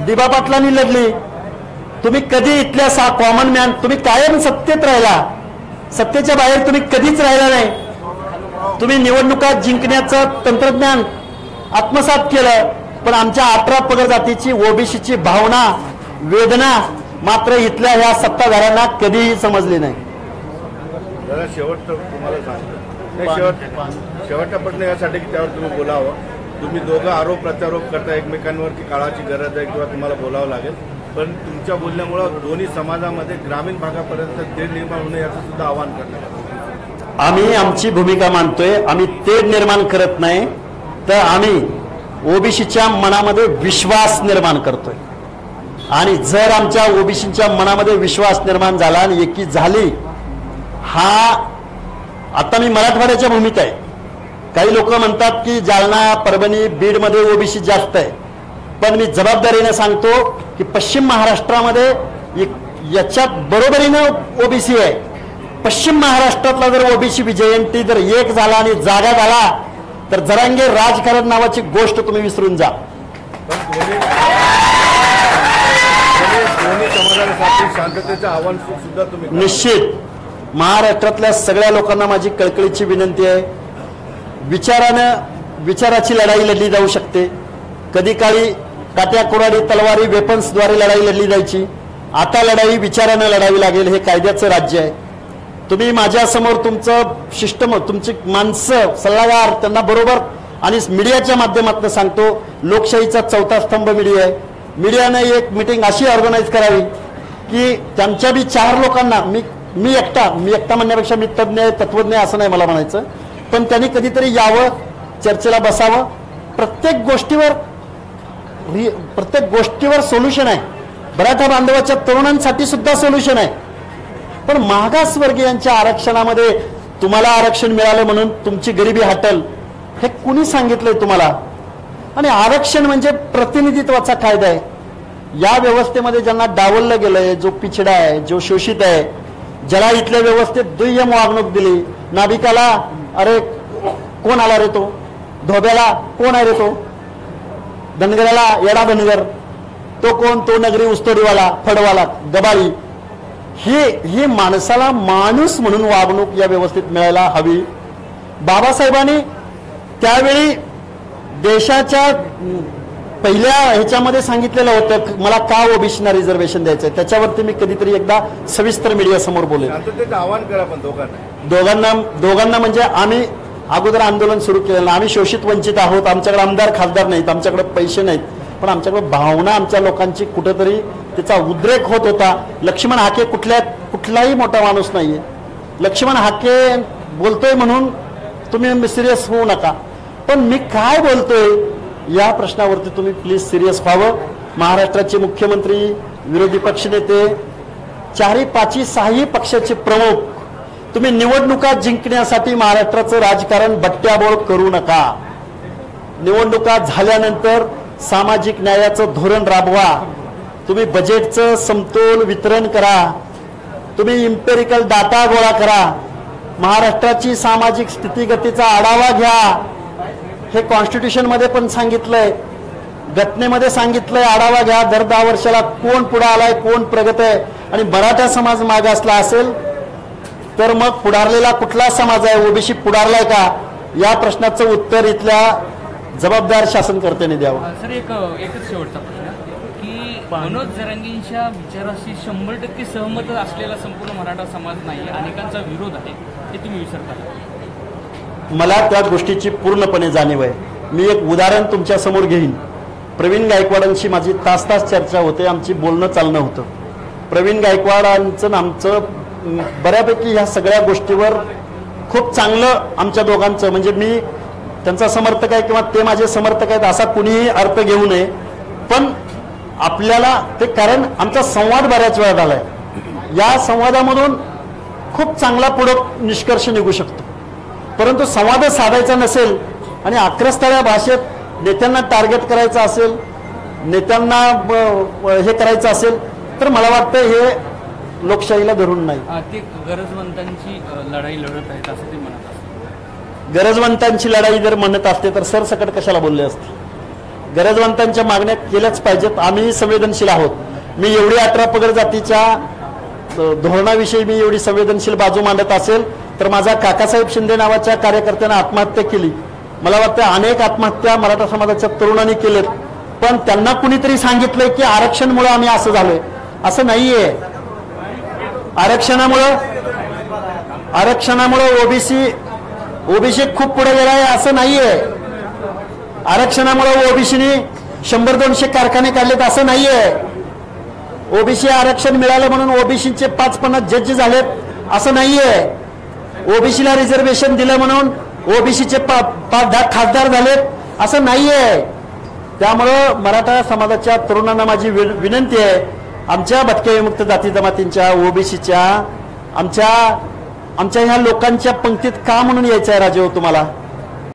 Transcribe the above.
दिबा पाटलांनी लढली. तुम्ही कधी इथल्या कॉमन मॅन, तुम्ही कायम सत्तेत राहिला, सत्तेच्या बाहेर तुम्ही कधीच राहिला नाही. तुम्ही निवडणुका जिंकण्याचं तंत्रज्ञान आत्मसात केलं, पण आमच्या 18 पगड जातीची ओबीसीची भावना वेदना मात्र इथल्या ह्या सत्ताधाऱ्यांना कधीही समजली नाही. दादा शेवटचं तुम्हाला सांगतो, शेवटचा प्रश्न यासाठी की त्यावर तुम्ही बोलावं. तुम्ही दोघं आरोप प्रत्यारोप करता एकमेकांवर की काळाची गरज आहे किंवा तुम्हाला बोलावं लागेल, पण तुमच्या बोलण्यामुळं दोन्ही समाजामध्ये ग्रामीण भागापर्यंत तेढ निर्माण होणे याचं सुद्धा आवाहन करणार. आम्ही आमची भूमिका मानतोय. आम्ही तेढ निर्माण करत नाही, तर आम्ही ओबीसीच्या मनामध्ये विश्वास निर्माण करतोय. आणि जर आमच्या ओबीसीच्या मनामध्ये विश्वास निर्माण झाला आणि एकी झाली, हा आता मी मराठवाड्याच्या भूमीत आहे. काही लोक म्हणतात की जालना, परभणी, बीडमध्ये ओबीसी जास्त आहे, पण मी जबाबदारीने सांगतो की पश्चिम महाराष्ट्रामध्ये याच्यात बरोबरीनं ओबीसी आहे. पश्चिम महाराष्ट्रातला जर ओबीसी जयंती जर एक झाला आणि जागा झाला तर जरांगे राजकारण नावाची गोष्ट तुम्ही विसरून जा. शांततेचं आव्हान सुद्धा तुम्ही निश्चित महाराष्ट्रातल्या सगळ्या लोकांना माझी कळकळीची विनंती आहे. विचाराची लढाई लढली जाऊ शकते. कधी काळी काट्या कुऱ्हाडी तलवारी वेपन्सद्वारे लढाई लढली जायची. आता लढाई विचारानं लढावी लागेल. हे कायद्याचं राज्य आहे. तुम्ही माझ्यासमोर तुमचं सिस्टम, तुमची माणसं, सल्लागार त्यांना बरोबर आणि मीडियाच्या माध्यमातून सांगतो, लोकशाहीचा चौथा स्तंभ मीडिया आहे. मीडियाने एक मीटिंग अशी ऑर्गनाईज करावी की त्यांच्या बी 4 लोकांना, मी एकटा म्हणण्यापेक्षा मी तज्ज्ञ आहे, तत्वज्ञ असं नाही मला म्हणायचं, पण त्यांनी कधीतरी यावं, चर्चेला बसावं. प्रत्येक गोष्टीवर सोल्युशन आहे. मराठा बांधवाच्या तरुणांसाठी सुद्धा सोल्युशन आहे. पण मागासवर्गीयांच्या आरक्षणामध्ये तुम्हाला आरक्षण मिळालं म्हणून तुमची गरिबी हटल, हे कुणी सांगितलंय तुम्हाला? आणि आरक्षण म्हणजे प्रतिनिधित्वाचा कायदा आहे. या व्यवस्थेमध्ये ज्यांना डावललं गेलंय, जो पिछडा आहे, जो शोषित आहे, ज्याला इथल्या व्यवस्थेत दुय्यम वागणूक दिली, नाभिकाला अरे कोण आला रे तो, धोब्याला कोण आहे रे तो, धनगराला येडा धनगर, तो कोण, तो नगरी उस्तोडीवाला, फडवाला, गबाळी, ही माणसाला माणूस म्हणून वागणूक या व्यवस्थेत मिळायला हवी. बाबासाहेबांनी त्यावेळी देशाच्या पहिल्या ह्याच्यामध्ये सांगितलेलं होतं मला का ओबीसीना रिझर्वेशन द्यायचंय. त्याच्यावरती मी कधीतरी एकदा सविस्तर मीडिया समोर बोलेन. आवाहन करा पण दोघांना म्हणजे आम्ही अगोदर आंदोलन सुरू केलं. आम्ही शोषित वंचित आहोत. आमच्याकडे आमदार खासदार नाहीत, आमच्याकडे पैसे नाहीत, पण आमच्याकडे भावना आमच्या लोकांची कुठेतरी त्याचा उद्रेक होत होता. लक्ष्मण हाके कुठलाही मोठा माणूस नाहीये. लक्ष्मण हाके बोलतोय म्हणून तुम्ही सिरियस होऊ नका, पण मी काय बोलतोय या प्रश्नावरती तुम्ही प्लीज सिरियस व्हावं. महाराष्ट्राचे मुख्यमंत्री, विरोधी पक्षनेते, 4ही 5ही 6ही पक्षाचे प्रमुख, तुम्ही निवडणुका जिंकण्यासाठी महाराष्ट्राचं राजकारण बट्ट्याबोळ करू नका. निवडणुका झाल्यानंतर सामाजिक न्यायाचं धोरण राबवा. तुम्ही बजेटचं समतोल वितरण करा. तुम्ही इम्पेरिकल डाटा गोळा करा. महाराष्ट्राची सामाजिक स्थितीगतीचा आढावा घ्या. हे कॉन्स्टिट्यूशन मध्ये पण सांगितलंय, घटनेमध्ये सांगितलंय, आढावा घ्या. दर 10 वर्षाला कोण पुढे आलाय, कोण प्रगत आहे. आणि मराठा समाज मागासला असेल तर मग पुढारलेला कुठला समाज आहे, ओबीसी पुढारलाय का, या प्रश्नाचं उत्तर इथल्या जबाबदार शासनकर्त्यांनी द्यावं. सर एकच शेवटचा प्रश्न की मनोज जरांगेंच्या विचाराशी 100% सहमत असलेला संपूर्ण मराठा समाज नाही, अनेकांचा विरोध आहे, हे तुम्ही विसरता? मला त्या गोष्टीची पूर्णपणे जाणीव आहे. मी एक उदाहरण तुमच्या समोर घेईन. प्रवीण गायकवाडांशी माझी तास चर्चा होते, आमची बोलणं चालणं होतं. प्रवीण गायकवाडांचं आमचं बऱ्यापैकी ह्या सगळ्या गोष्टीवर खूप चांगलं आमच्या दोघांचं, म्हणजे मी त्यांचा समर्थक आहे किंवा ते माझे समर्थक आहेत असा कुणीही अर्थ घेऊ नये, पण आपल्याला ते, कारण आमचा संवाद बऱ्याच वेळा झालाय, या संवादामधून खूप चांगला पुढे निष्कर्ष निघू शकतो. परंतु संवाद साधायचा नसेल आणि आक्रस्ताळ्या भाषेत नेत्यांना टार्गेट करायचं असेल, नेत्यांना हे करायचं असेल, तर मला वाटतं हे लोकशाहीला धरून नाही. ते गरजवंतांची लढाई लढत आहेत असं ते म्हणत असतात. गरजवंतांची लढाई जर म्हणत असते तर सरसकट कशाला बोलले असते. गरजवंतांच्या मागण्या केल्याच पाहिजेत. आम्ही संवेदनशील आहोत. मी एवढी 18 पगड जातीच्या धोरणाविषयी मी एवढी संवेदनशील बाजू मांडत असेल तर माझा काकासाहेब शिंदे नावाच्या कार्यकर्त्यानं आत्महत्या केली. मला वाटतं अनेक आत्महत्या मराठा समाजाच्या तरुणांनी केलेत, पण त्यांना कुणीतरी सांगितलंय की आरक्षणमुळे आम्ही असं झालोय. असं नाहीये. आरक्षणामुळे ओबीसी खूप पुढे गेला आहे असं नाहीये. आरक्षणामुळे ओबीसीनी 100-200 कारखाने काढलेत असं नाहीये. ओबीसी आरक्षण मिळालं म्हणून ओबीसीचे 5-50 जज झालेत असं नाहीये. ओबीसीला रिझर्वेशन दिलं म्हणून ओबीसीचे 5-10 खासदार झालेत असं नाहीये. त्यामुळं मराठा समाजाच्या तरुणांना माझी विनंती आहे, आमच्या भटक्या विमुक्त जाती जमातींच्या ओबीसीच्या आमच्या ह्या लोकांच्या पंक्तीत का म्हणून यायचं आहे राजे हो तुम्हाला?